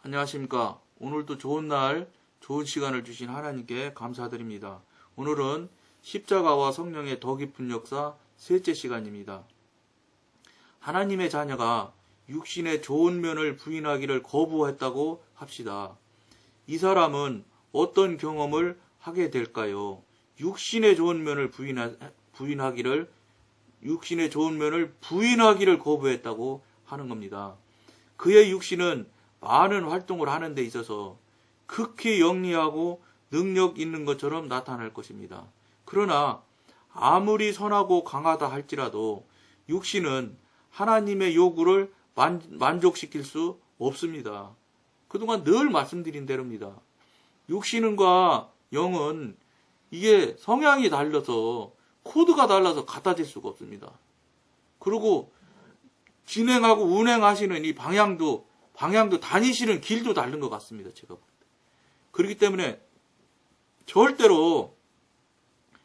안녕하십니까. 오늘도 좋은 날, 좋은 시간을 주신 하나님께 감사드립니다. 오늘은 십자가와 성령의 더 깊은 역사 셋째 시간입니다. 하나님의 자녀가 육신의 좋은 면을 부인하기를 거부했다고 합시다. 이 사람은 어떤 경험을 하게 될까요? 육신의 좋은 면을 부인하기를 거부했다고 하는 겁니다. 그의 육신은 많은 활동을 하는 데 있어서 극히 영리하고 능력 있는 것처럼 나타날 것입니다. 그러나 아무리 선하고 강하다 할지라도 육신은 하나님의 요구를 만족시킬 수 없습니다. 그동안 늘 말씀드린 대로입니다. 육신과 영은 이게 성향이 달라서 코드가 달라서 갖다질 수가 없습니다. 그리고 진행하고 운행하시는 이 방향도 다니시는 길도 다른 것 같습니다. 제가 볼 때. 그렇기 때문에 절대로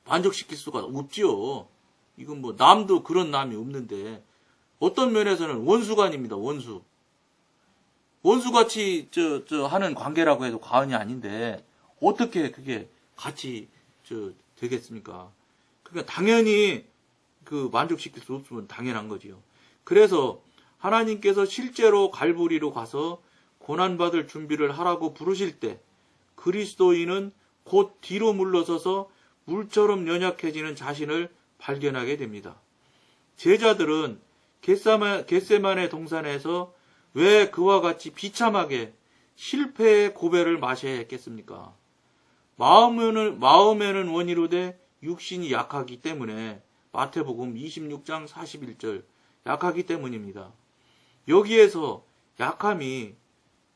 만족시킬 수가 없지요. 이건 뭐 남도 그런 남이 없는데 어떤 면에서는 원수가 아닙니다. 원수같이 하는 관계라고 해도 과언이 아닌데 어떻게 그게 같이 되겠습니까? 그러니까 당연히 만족시킬 수 없으면 당연한 거지요. 그래서 하나님께서 실제로 갈보리로 가서 고난받을 준비를 하라고 부르실 때 그리스도인은 곧 뒤로 물러서서 물처럼 연약해지는 자신을 발견하게 됩니다. 제자들은 겟세마네 동산에서 왜 그와 같이 비참하게 실패의 고배를 마셔야 했겠습니까? 마음에는 원이로되 육신이 약하기 때문에 마태복음 26장 41절 약하기 때문입니다. 여기에서 약함이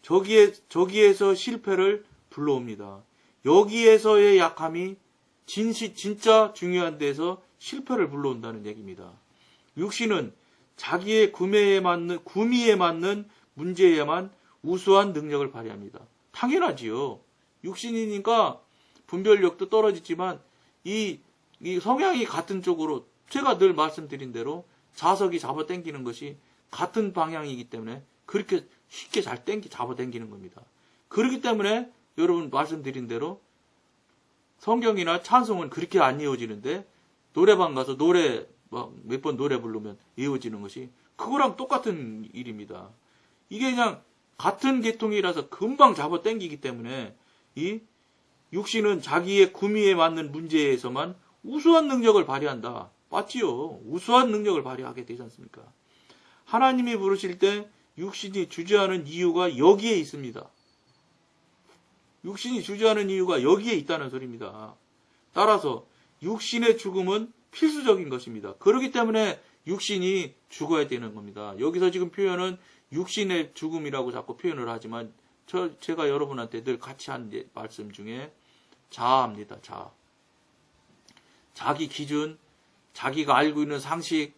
저기에서 실패를 불러옵니다. 여기에서의 약함이 진짜 중요한 데서 실패를 불러온다는 얘기입니다. 육신은 자기의 구미에 맞는 문제에만 우수한 능력을 발휘합니다. 당연하지요. 육신이니까 분별력도 떨어지지만 이 성향이 같은 쪽으로 제가 늘 말씀드린 대로 자석이 잡아당기는 것이 같은 방향이기 때문에 그렇게 쉽게 잘 잡아당기는 겁니다. 그렇기 때문에 여러분 말씀드린 대로 성경이나 찬송은 그렇게 안 이어지는데 노래방 가서 몇 번 노래 부르면 이어지는 것이 그거랑 똑같은 일입니다. 이게 그냥 같은 계통이라서 금방 잡아당기기 때문에 이 육신은 자기의 구미에 맞는 문제에서만 우수한 능력을 발휘한다. 맞지요? 우수한 능력을 발휘하게 되지 않습니까? 하나님이 부르실 때 육신이 주저하는 이유가 여기에 있습니다. 육신이 주저하는 이유가 여기에 있다는 소리입니다. 따라서 육신의 죽음은 필수적인 것입니다. 그렇기 때문에 육신이 죽어야 되는 겁니다. 여기서 지금 표현은 육신의 죽음이라고 자꾸 표현을 하지만 제가 여러분한테 늘 같이 한 말씀 중에 자아입니다. 자아. 자기 기준, 자기가 알고 있는 상식,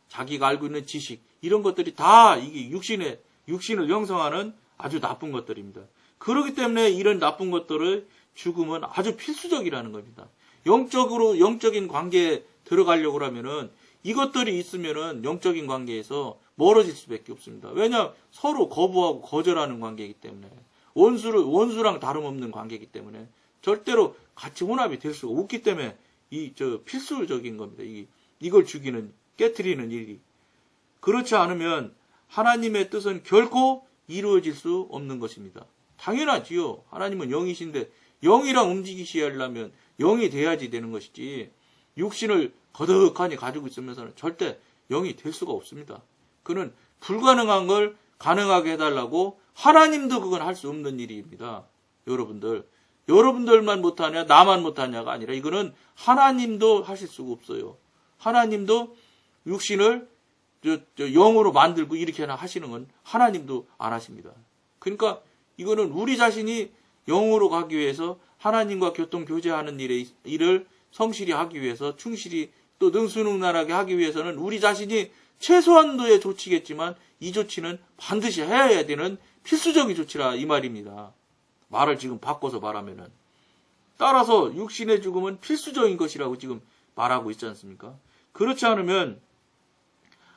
자기가 알고 있는 지식 이런 것들이 다 이게 육신을 형성하는 아주 나쁜 것들입니다. 그렇기 때문에 이런 나쁜 것들을 죽음은 아주 필수적이라는 겁니다. 영적인 관계에 들어가려고 하면은 이것들이 있으면은 영적인 관계에서 멀어질 수밖에 없습니다. 왜냐 서로 거부하고 거절하는 관계이기 때문에 원수랑 다름없는 관계이기 때문에 절대로 같이 혼합이 될 수가 없기 때문에 필수적인 겁니다. 이걸 깨트리는 일이. 그렇지 않으면 하나님의 뜻은 결코 이루어질 수 없는 것입니다. 당연하지요. 하나님은 영이신데 영이랑 움직이시려면 영이 돼야지 되는 것이지 육신을 거듭하니 가지고 있으면서는 절대 영이 될 수가 없습니다. 그는 불가능한 걸 가능하게 해달라고 하나님도 그건 할 수 없는 일입니다. 여러분들만 못하냐 나만 못하냐가 아니라 이거는 하나님도 하실 수가 없어요. 하나님도 육신을 영으로 만들고 이렇게 하시는 건 하나님도 안 하십니다. 그러니까 이거는 우리 자신이 영으로 가기 위해서 하나님과 교통교제하는 일을 성실히 하기 위해서 충실히 또 능수능란하게 하기 위해서는 우리 자신이 최소한도의 조치겠지만 이 조치는 반드시 해야 되는 필수적인 조치라 이 말입니다. 말을 지금 바꿔서 말하면은. 따라서 육신의 죽음은 필수적인 것이라고 지금 말하고 있지 않습니까? 그렇지 않으면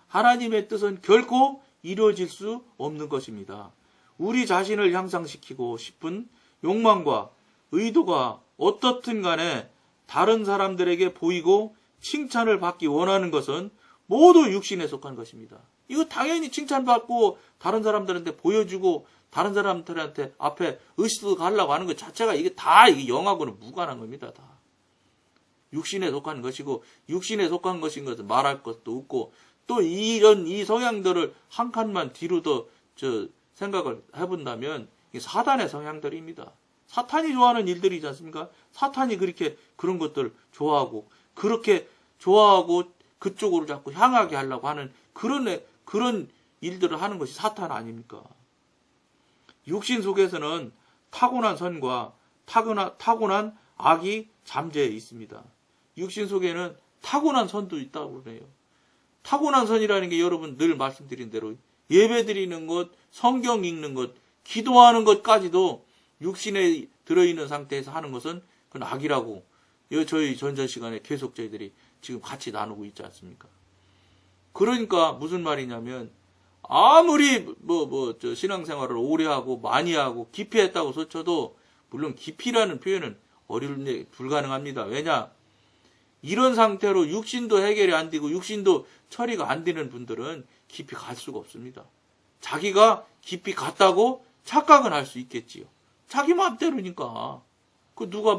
하나님의 뜻은 결코 이루어질 수 없는 것입니다. 우리 자신을 향상시키고 싶은 욕망과 의도가 어떻든 간에 다른 사람들에게 보이고 칭찬을 받기 원하는 것은 모두 육신에 속한 것입니다. 이거 당연히 칭찬받고 다른 사람들한테 보여주고 다른 사람들한테 앞에 으스스하려고 하는 것 자체가 이게 다 이게 영하고는 무관한 겁니다. 다. 육신에 속한 것이고 육신에 속한 것인 것은 말할 것도 없고 또 이 성향들을 한 칸만 뒤로 더 생각을 해본다면 사단의 성향들입니다. 사탄이 좋아하는 일들이지 않습니까? 사탄이 그렇게 그런 것들 좋아하고 그렇게 좋아하고 그쪽으로 자꾸 향하게 하려고 하는 그런 일들을 하는 것이 사탄 아닙니까? 육신 속에서는 타고난 선과 타고난 악이 잠재해 있습니다. 육신 속에는 타고난 선도 있다고 그러네요. 타고난 선이라는 게 여러분 늘 말씀드린 대로 예배 드리는 것, 성경 읽는 것, 기도하는 것까지도 육신에 들어있는 상태에서 하는 것은 그건 악이라고 저희 전전 시간에 계속 저희들이 지금 같이 나누고 있지 않습니까? 그러니까 무슨 말이냐면 아무리 신앙생활을 오래 하고 많이 하고 깊이 했다고 소쳐도 물론 깊이라는 표현은 어려운데 불가능합니다. 왜냐? 이런 상태로 육신도 해결이 안 되고 육신도 처리가 안 되는 분들은 깊이 갈 수가 없습니다. 자기가 깊이 갔다고 착각은 할 수 있겠지요. 자기 마음대로니까. 그 누가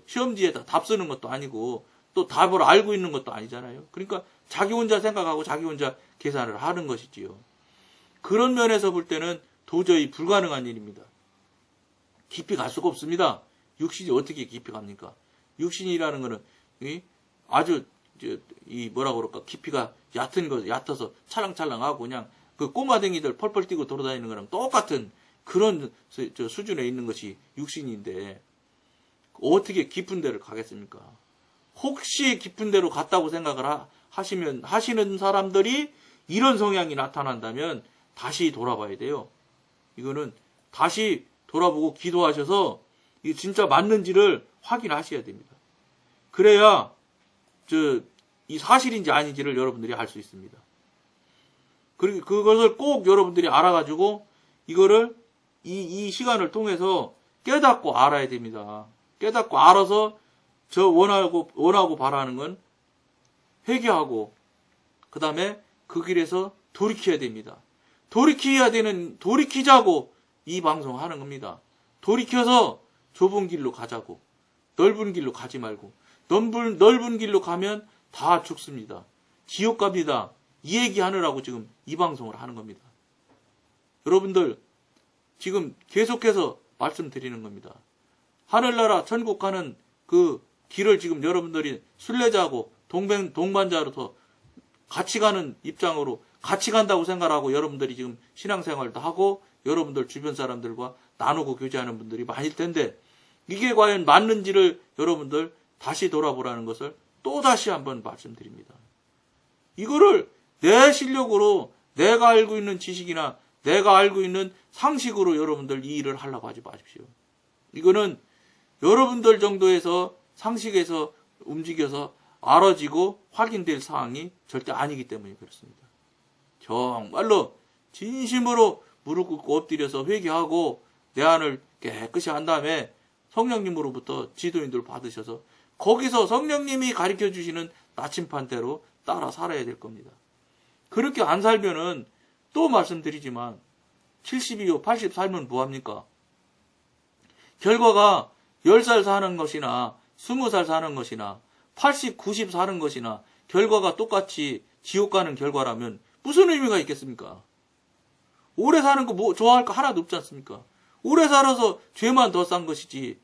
시험지에다 답 쓰는 것도 아니고 또 답을 알고 있는 것도 아니잖아요. 그러니까 자기 혼자 생각하고 자기 혼자 계산을 하는 것이지요. 그런 면에서 볼 때는 도저히 불가능한 일입니다. 깊이 갈 수가 없습니다. 육신이 어떻게 깊이 갑니까? 육신이라는 거는 아주 깊이가 얕아서 찰랑찰랑하고 그냥 그 꼬마댕이들 펄펄 뛰고 돌아다니는 거랑 똑같은 그런 수준에 있는 것이 육신인데 어떻게 깊은 데를 가겠습니까? 혹시 깊은 데로 갔다고 생각을 하시는 사람들이 이런 성향이 나타난다면 다시 돌아봐야 돼요. 이거는 다시 돌아보고 기도하셔서 이게 진짜 맞는지를 확인하셔야 됩니다. 그래야 이 사실인지 아닌지를 여러분들이 알 수 있습니다. 그리고 그것을 꼭 여러분들이 알아가지고 이거를 이 시간을 통해서 깨닫고 알아야 됩니다. 깨닫고 알아서 저 원하고 바라는 건 회개하고 그 다음에 그 길에서 돌이켜야 됩니다. 돌이키자고 이 방송 하는 겁니다. 돌이켜서 좁은 길로 가자고. 넓은 길로 가지 말고. 넓은 길로 가면 다 죽습니다. 지옥 갑니다. 이 얘기 하느라고 지금 이 방송을 하는 겁니다. 여러분들 지금 계속해서 말씀드리는 겁니다. 하늘나라 천국 가는 그 길을 지금 여러분들이 순례자고 동반자로서 같이 가는 입장으로 같이 간다고 생각하고 여러분들이 지금 신앙생활도 하고 여러분들 주변 사람들과 나누고 교제하는 분들이 많을 텐데 이게 과연 맞는지를 여러분들 다시 돌아보라는 것을 또 다시 한번 말씀드립니다. 이거를 내 실력으로 내가 알고 있는 지식이나 내가 알고 있는 상식으로 여러분들 이 일을 하려고 하지 마십시오. 이거는 여러분들 정도에서 상식에서 움직여서 알아지고 확인될 사항이 절대 아니기 때문에 그렇습니다. 정말로 진심으로 무릎 꿇고 엎드려서 회개하고 내 안을 깨끗이 한 다음에 성령님으로부터 지도인들 받으셔서 거기서 성령님이 가르쳐 주시는 나침판대로 따라 살아야 될 겁니다. 그렇게 안 살면은 또 말씀드리지만 70이요 80 살면 뭐합니까? 결과가 10살 사는 것이나 20살 사는 것이나 80, 90 사는 것이나 결과가 똑같이 지옥 가는 결과라면 무슨 의미가 있겠습니까? 오래 사는 거 좋아할 거 하나도 없지 않습니까? 오래 살아서 죄만 더 싼 것이지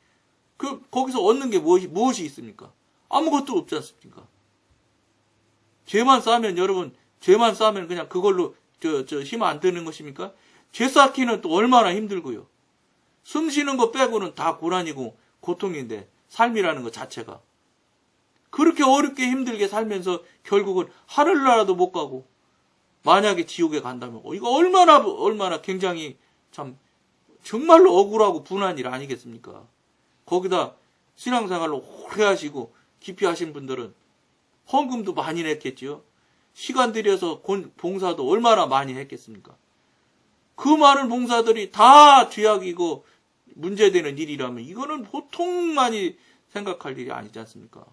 거기서 얻는 게 무엇이 있습니까? 아무것도 없지 않습니까? 죄만 쌓으면 여러분 죄만 쌓으면 그냥 그걸로 힘 안 드는 것입니까? 죄 쌓기는 또 얼마나 힘들고요. 숨 쉬는 거 빼고는 다 고난이고 고통인데 삶이라는 것 자체가 그렇게 어렵게 힘들게 살면서 결국은 하늘나라도 못 가고 만약에 지옥에 간다면 이거 얼마나 굉장히 참 정말로 억울하고 분한 일 아니겠습니까? 거기다 신앙생활로 오래 하시고 깊이 하신 분들은 헌금도 많이 냈겠지요. 시간 들여서 봉사도 얼마나 많이 했겠습니까? 그 많은 봉사들이 다 죄악이고 문제되는 일이라면 이거는 보통만이 생각할 일이 아니지 않습니까?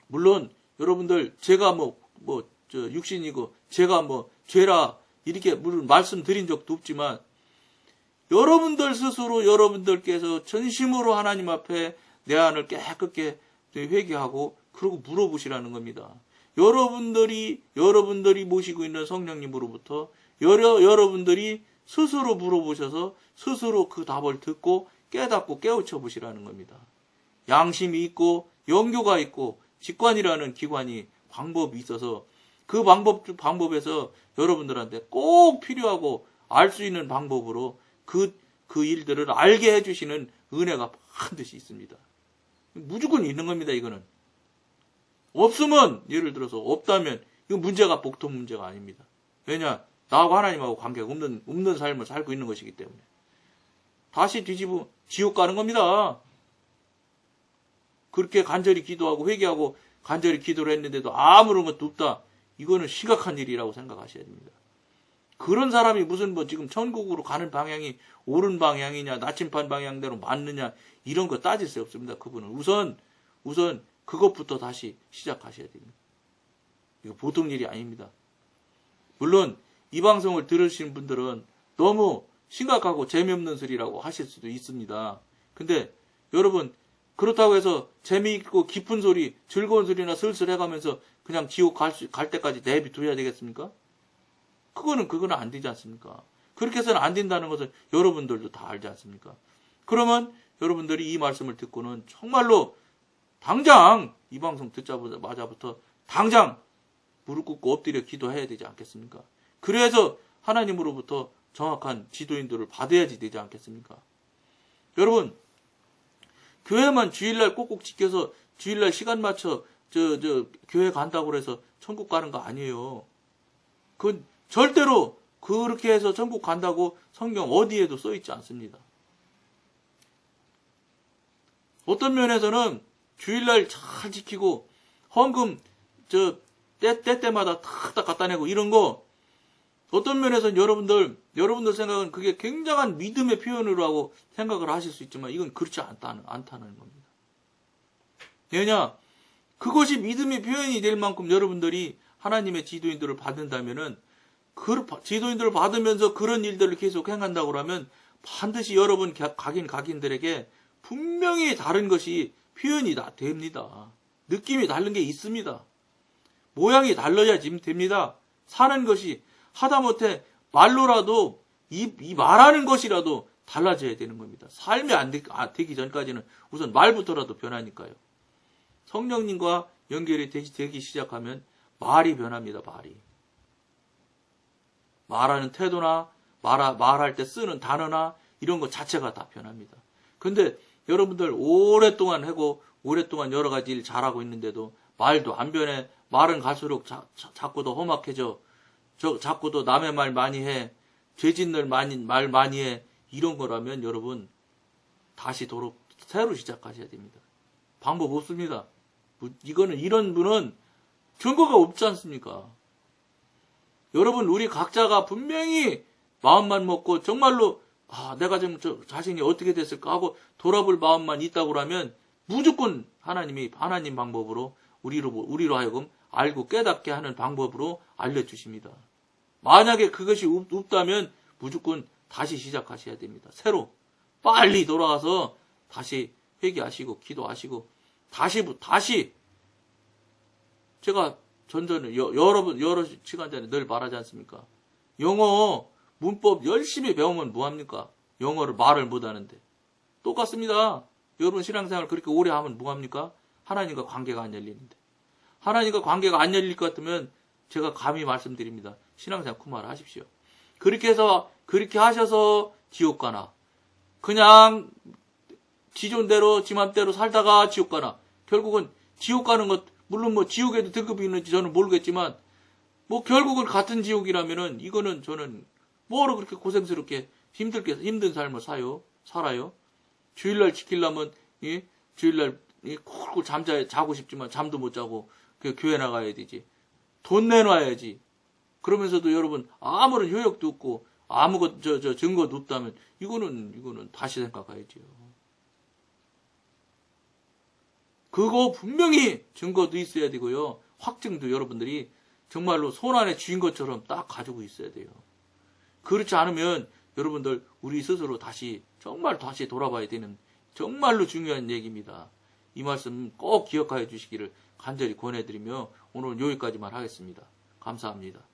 물론 여러분들 제가 육신이고 제가 죄라 이렇게 물론 말씀드린 적도 없지만 여러분들 스스로 여러분들께서 전심으로 하나님 앞에 내 안을 깨끗게 회개하고 그러고 물어보시라는 겁니다. 여러분들이 모시고 있는 성령님으로부터 여러분들이 스스로 물어보셔서 스스로 그 답을 듣고 깨닫고 깨우쳐 보시라는 겁니다. 양심이 있고 영교가 있고 직관이라는 기관이 방법이 있어서 그 방법에서 여러분들한테 꼭 필요하고 알 수 있는 방법으로 그 일들을 알게 해주시는 은혜가 반드시 있습니다. 무조건 있는 겁니다, 이거는. 없으면, 예를 들어서 없다면, 이거 문제가 복통 문제가 아닙니다. 왜냐? 나하고 하나님하고 관계가 없는 삶을 살고 있는 것이기 때문에. 다시 뒤집어 지옥 가는 겁니다. 그렇게 간절히 기도하고 회개하고 간절히 기도를 했는데도 아무런 것도 없다. 이거는 심각한 일이라고 생각하셔야 됩니다. 그런 사람이 무슨 지금 천국으로 가는 방향이 옳은 방향이냐, 나침반 방향대로 맞느냐, 이런 거 따질 수 없습니다. 그분은. 우선 그것부터 다시 시작하셔야 됩니다. 이거 보통 일이 아닙니다. 물론 이 방송을 들으시는 분들은 너무 심각하고 재미없는 소리라고 하실 수도 있습니다. 근데 여러분 그렇다고 해서 재미있고 깊은 소리, 즐거운 소리나 슬슬 해가면서 그냥 지옥 갈 때까지 내비둬야 되겠습니까? 그거는 안 되지 않습니까? 그렇게 해서는 안 된다는 것을 여러분들도 다 알지 않습니까? 그러면 여러분들이 이 말씀을 듣고는 정말로 당장 이 방송 듣자마자부터 당장 무릎 꿇고 엎드려 기도해야 되지 않겠습니까? 그래서 하나님으로부터 정확한 지도인들을 받아야지 되지 않겠습니까? 여러분, 교회만 주일날 꼭꼭 지켜서 주일날 시간 맞춰 교회 간다고 해서 천국 가는 거 아니에요. 그건 절대로 그렇게 해서 천국 간다고 성경 어디에도 써 있지 않습니다. 어떤 면에서는 주일날 잘 지키고 헌금 때마다 탁탁 갖다 내고 이런 거 어떤 면에서는 여러분들 생각은 그게 굉장한 믿음의 표현으로 하고 생각을 하실 수 있지만 이건 그렇지 않다는 겁니다. 왜냐? 그것이 믿음의 표현이 될 만큼 여러분들이 하나님의 지도인들을 받는다면은 그 지도인들을 받으면서 그런 일들을 계속 행한다고 하면 반드시 여러분 각인들에게 분명히 다른 것이 표현이 됩니다. 느낌이 다른 게 있습니다. 모양이 달라야 됩니다. 사는 것이 하다못해 말로라도 이 말하는 것이라도 달라져야 되는 겁니다. 삶이 되기 전까지는 우선 말부터라도 변하니까요. 성령님과 연결이 되기 시작하면 말이 변합니다. 말이. 말하는 태도나 말할 때 쓰는 단어나 이런 것 자체가 다 변합니다. 근데 여러분들 오랫동안 하고 오랫동안 여러 가지 일 잘하고 있는데도 말도 안 변해. 말은 갈수록 자꾸 더 험악해져. 자꾸 더 남의 말 많이 해. 죄짓는 말 많이 해. 이런 거라면 여러분 다시 새로 시작하셔야 됩니다. 방법 없습니다. 이런 분은 근거가 없지 않습니까? 여러분 우리 각자가 분명히 마음만 먹고 정말로 내가 좀 자신이 어떻게 됐을까 하고 돌아볼 마음만 있다고 하면 무조건 하나님 방법으로 우리로 하여금 알고 깨닫게 하는 방법으로 알려주십니다. 만약에 그것이 없다면 무조건 다시 시작하셔야 됩니다. 새로 빨리 돌아가서 다시 회개하시고 기도하시고 다시 제가 전전에 여러 시간 전에 늘 말하지 않습니까? 영어 문법 열심히 배우면 뭐합니까? 영어를 말을 못하는데 똑같습니다. 여러분 신앙생활 그렇게 오래 하면 뭐합니까? 하나님과 관계가 안 열리는데 하나님과 관계가 안 열릴 것 같으면 제가 감히 말씀드립니다. 신앙생활 그만하십시오. 그렇게 하셔서 지옥 가나 그냥 지존대로 지 맘대로 살다가 지옥 가나 결국은 지옥 가는 것 물론 지옥에도 등급이 있는지 저는 모르겠지만 결국은 같은 지옥이라면은 이거는 저는 뭐로 그렇게 고생스럽게 힘든 삶을 살아요. 주일날 지키려면 주일날 쿨쿨 자고 싶지만 잠도 못 자고 교회 나가야 되지. 돈 내놔야지. 그러면서도 여러분 아무런 효력도 없고 아무 증거도 없다면 이거는 다시 생각해야죠. 그거 분명히 증거도 있어야 되고요. 확증도 여러분들이 정말로 손안에 쥐인 것처럼 딱 가지고 있어야 돼요. 그렇지 않으면 여러분들 우리 스스로 정말 다시 돌아봐야 되는 정말로 중요한 얘기입니다. 이 말씀 꼭 기억하여 주시기를 간절히 권해드리며 오늘은 여기까지만 하겠습니다. 감사합니다.